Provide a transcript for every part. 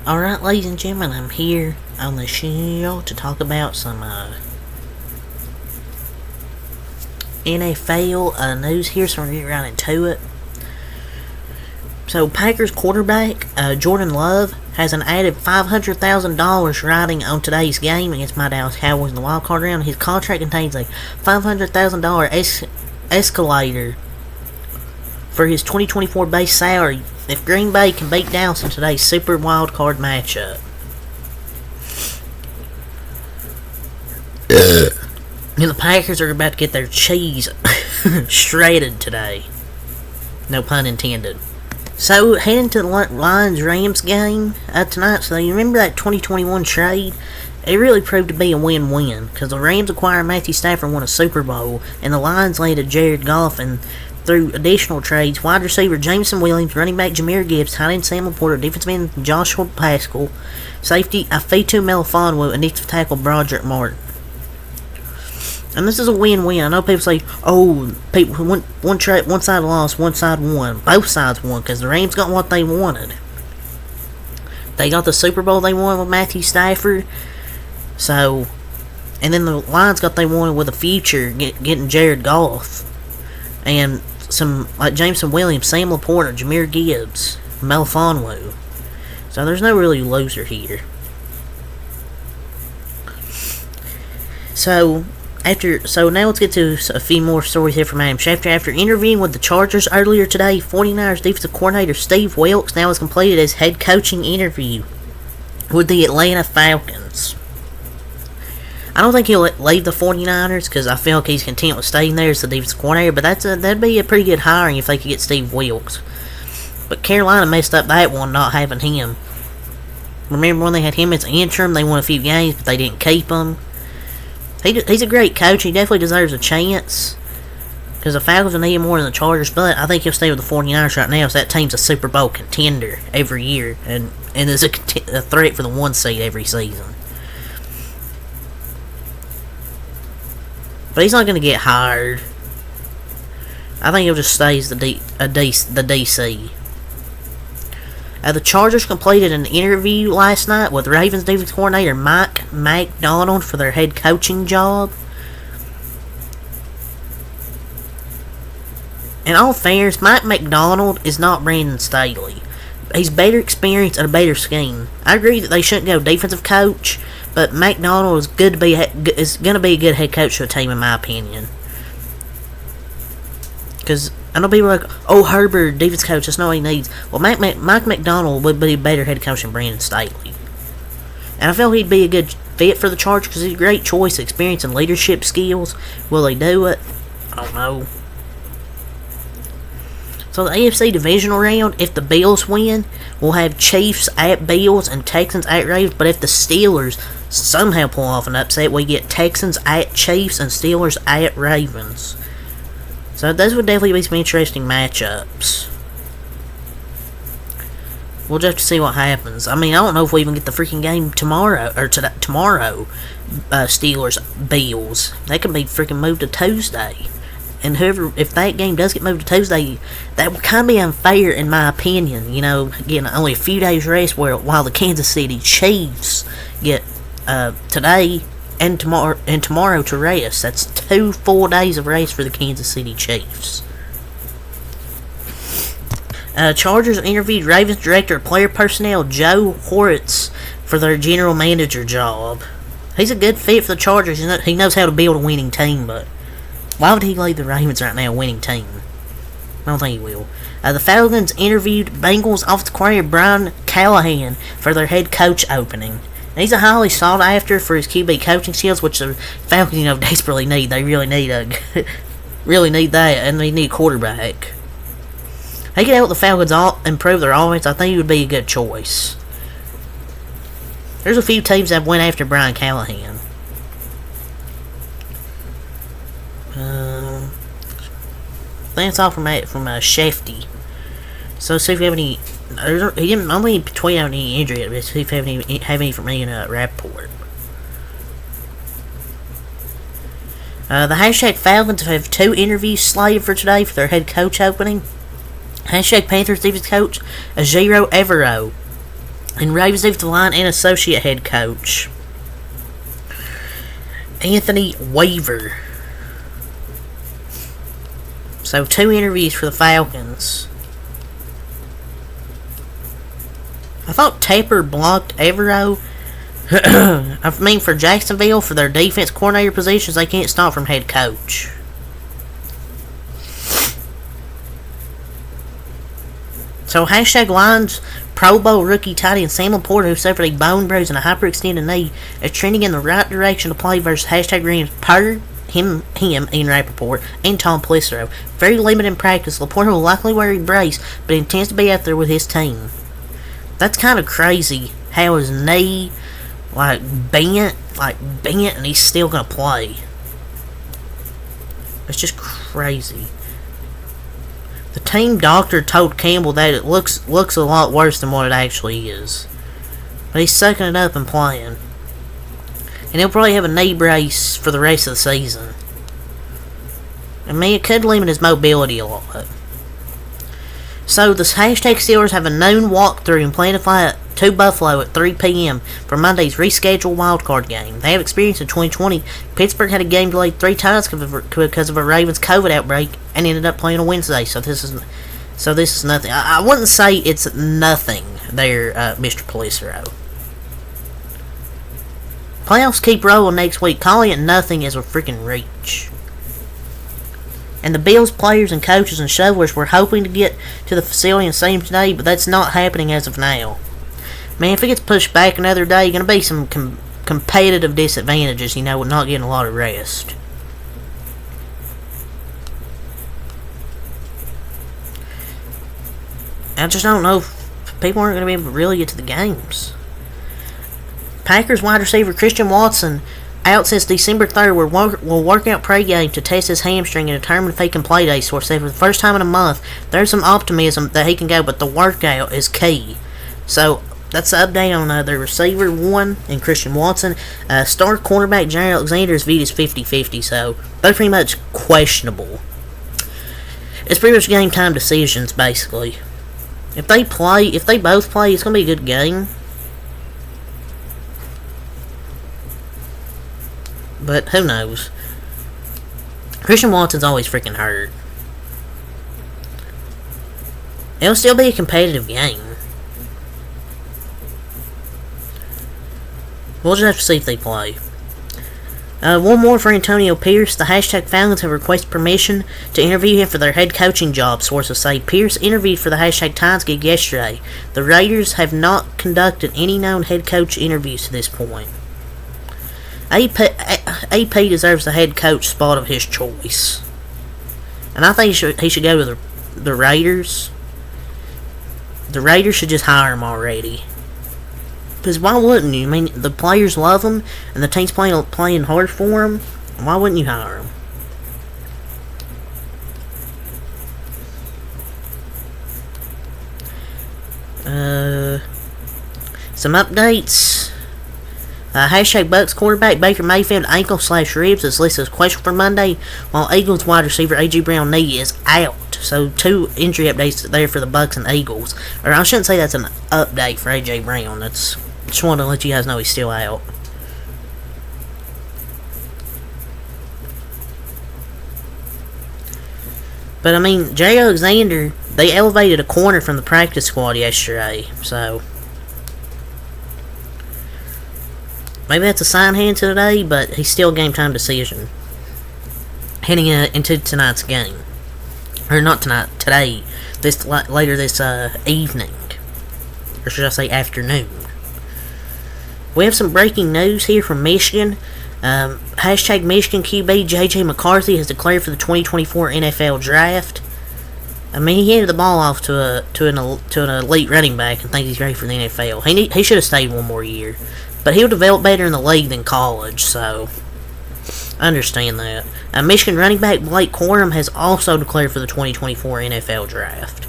Alright, ladies and gentlemen, I'm here on the show to talk about some NFL news here, so we're going to get right into it. So, Packers quarterback Jordan Love has an added $500,000 riding on today's game against my Dallas Cowboys in the wild card round. His contract contains a $500,000 escalator for his 2024 base salary if Green Bay can beat Dallas in today's Super Wild Card matchup. And the Packers are about to get their cheese shredded today. No pun intended. So, heading to the Lions-Rams game tonight. So, you remember that 2021 trade? It really proved to be a win-win, because the Rams acquired Matthew Stafford and won a Super Bowl, and the Lions landed Jared Goff, and through additional trades, wide receiver Jameson Williams, running back Jahmyr Gibbs, tight end Sam Laporta, defensive end Joshua Paschal, safety Ifeatu Melifonwu, and defensive tackle Broderick Martin. And this is a win-win. I know people say, one side lost, one side won. Both sides won, because the Rams got what they wanted. They got the Super Bowl they wanted with Matthew Stafford. So, and then the Lions got they wanted with the future, getting Jared Goff. And some, like Jameson Williams, Sam Laporta, Jahmyr Gibbs, Melifonwu. So there's no really loser here. So now let's get to a few more stories here from Adam Schefter. After interviewing with the Chargers earlier today, 49ers defensive coordinator Steve Wilks now has completed his head coaching interview with the Atlanta Falcons. I don't think he'll leave the 49ers because I feel like he's content with staying there as the defensive coordinator, but that'd be a pretty good hiring if they could get Steve Wilks. But Carolina messed up that one not having him. Remember when they had him as an interim, they won a few games, but they didn't keep him. He's a great coach. He definitely deserves a chance because the Falcons will need him more than the Chargers, but I think he'll stay with the 49ers right now, so that team's a Super Bowl contender every year and is a threat for the 1 seed every season. But he's not going to get hired. I think he'll just stay as the DC. The Chargers completed an interview last night with Ravens defense coordinator Mike Macdonald for their head coaching job. In all fairness, Mike Macdonald is not Brandon Staley. He's better experience and a better scheme. I agree that they shouldn't go defensive coach, but Macdonald is going to be a good head coach for a team, in my opinion. Because I know people are like, Herbert, defense coach, that's not what he needs. Well, Mike Macdonald would be a better head coach than Brandon Staley. And I feel he'd be a good fit for the Chargers because he's a great choice, experience, and leadership skills. Will they do it? I don't know. So the AFC divisional round, if the Bills win, we'll have Chiefs at Bills and Texans at Ravens. But if the Steelers somehow pull off an upset, we get Texans at Chiefs and Steelers at Ravens. So those would definitely be some interesting matchups. We'll just have to see what happens. I mean, I don't know if we even get the freaking game tomorrow. Steelers Bills. That could be freaking moved to Tuesday. And if that game does get moved to Tuesday, that would kind of be unfair in my opinion. You know, getting only a few days rest while the Kansas City Chiefs get today and tomorrow to rest. That's 2 full days of rest for the Kansas City Chiefs. Chargers interviewed Ravens director of player personnel Joe Horitz for their general manager job. He's a good fit for the Chargers. He knows how to build a winning team, but why would he lead the Ravens right now a winning team? I don't think he will. The Falcons interviewed Bengals offensive coordinator Brian Callahan for their head coach opening. And he's a highly sought after for his QB coaching skills, which the Falcons, desperately need. They really need that, and they need a quarterback. He can help the Falcons improve their offense. I think he would be a good choice. There's a few teams that went after Brian Callahan. I think that's all from Shefty. So see if we have any. He didn't only tweet out any injury, but see if we have any from me in Rapport. The hashtag Falcons have 2 interviews slated for today for their head coach opening. Hashtag Panthers defense coach Ejiro Evero And Ravens defensive line and associate head coach Anthony Weaver. So 2 interviews for the Falcons. I thought Tepper blocked Evero. I mean, for Jacksonville, for their defense coordinator positions, they can't stop from head coach. So, hashtag Lions Pro Bowl rookie tight end Sam Laporta, who suffered a bone bruise and a hyperextended knee, is trending in the right direction to play versus hashtag Rams per him, Ian Rappaport, and Tom Pelissero. Very limited in practice. Laporta will likely wear a brace, but intends to be out there with his team. That's kind of crazy how his knee, bent, and he's still going to play. It's just crazy. The team doctor told Campbell that it looks a lot worse than what it actually is. But he's sucking it up and playing. And he'll probably have a knee brace for the rest of the season. I mean, it could limit his mobility a lot. So, the hashtag Steelers have a noon walkthrough and plan to fly to Buffalo at 3 p.m. for Monday's rescheduled wildcard game. They have experience in 2020. Pittsburgh had a game delayed 3 times because of a Ravens COVID outbreak and ended up playing on Wednesday. So this is nothing. I wouldn't say it's nothing there, Mr. Pelissero. Playoffs keep rolling next week. Calling it nothing is a freaking reach. And the Bills players and coaches and shovelers were hoping to get to the facility and see him today, but that's not happening as of now. Man, if it gets pushed back another day, going to be some competitive disadvantages, with not getting a lot of rest. I just don't know if people aren't going to be able to really get to the games. Packers wide receiver Christian Watson, out since December 3rd, will work out pregame to test his hamstring and determine if he can play, they source said. For the first time in a month, there's some optimism that he can go, but the workout is key. So, that's the update on the receiver 1 and Christian Watson. Star cornerback Jaire Alexander is viewed as 50-50, so they're pretty much questionable. It's pretty much game time decisions, basically. If they both play, it's going to be a good game. But who knows? Christian Watson's always freaking hurt. It'll still be a competitive game. We'll just have to see if they play. One more for Antonio Pierce. The hashtag Falcons have requested permission to interview him for their head coaching job, sources say. Pierce interviewed for the hashtag Titans gig yesterday. The Raiders have not conducted any known head coach interviews to this point. AP deserves the head coach spot of his choice. And I think he should go to the Raiders. The Raiders should just hire him already. Because why wouldn't you? I mean, the players love him, and the team's playing hard for him. Why wouldn't you hire him? Some updates. Hashtag Bucks quarterback Baker Mayfield ankle/ribs is listed as questionable for Monday, while Eagles wide receiver A.J. Brown knee is out. So 2 injury updates there for the Bucks and Eagles. Or I shouldn't say that's an update for A.J. Brown. That's just wanted to let you guys know he's still out. But I mean, Jaire Alexander, they elevated a corner from the practice squad yesterday, so maybe that's a sign heading to today, but he's still a game time decision heading into tonight's game. Or not tonight, today. Later this evening. Or should I say afternoon. We have some breaking news here from Michigan. Hashtag Michigan QB J.J. McCarthy has declared for the 2024 NFL Draft. I mean, he handed the ball off to an elite running back and thinks he's ready for the NFL. He should have stayed one more year. But he'll develop better in the league than college, so I understand that. Michigan running back Blake Corum has also declared for the 2024 NFL Draft.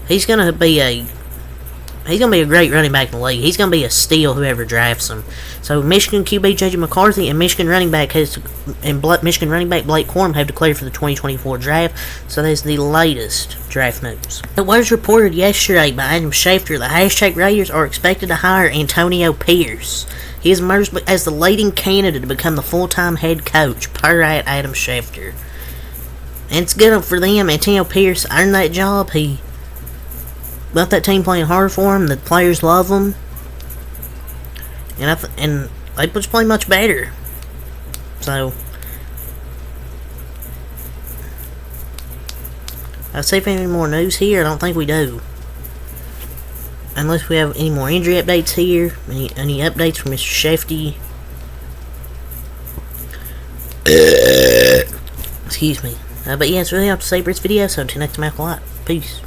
He's going to be He's going to be a great running back in the league. He's going to be a steal whoever drafts him. So Michigan QB J.J. McCarthy and Michigan running back Blake Corum have declared for the 2024 draft. So that's the latest draft news. It was reported yesterday by Adam Schefter the hashtag Raiders are expected to hire Antonio Pierce. He has emerged as the leading candidate to become the full-time head coach, per Adam Schefter. And it's good for them. Antonio Pierce earned that job. He left that team playing hard for him. The players love him. And they just play much better. So, let's see if any more news here. I don't think we do. Unless we have any more injury updates here. Any updates from Mr. Shefty. Excuse me. But yeah, that's really all to say for this video. So until next time, Peace.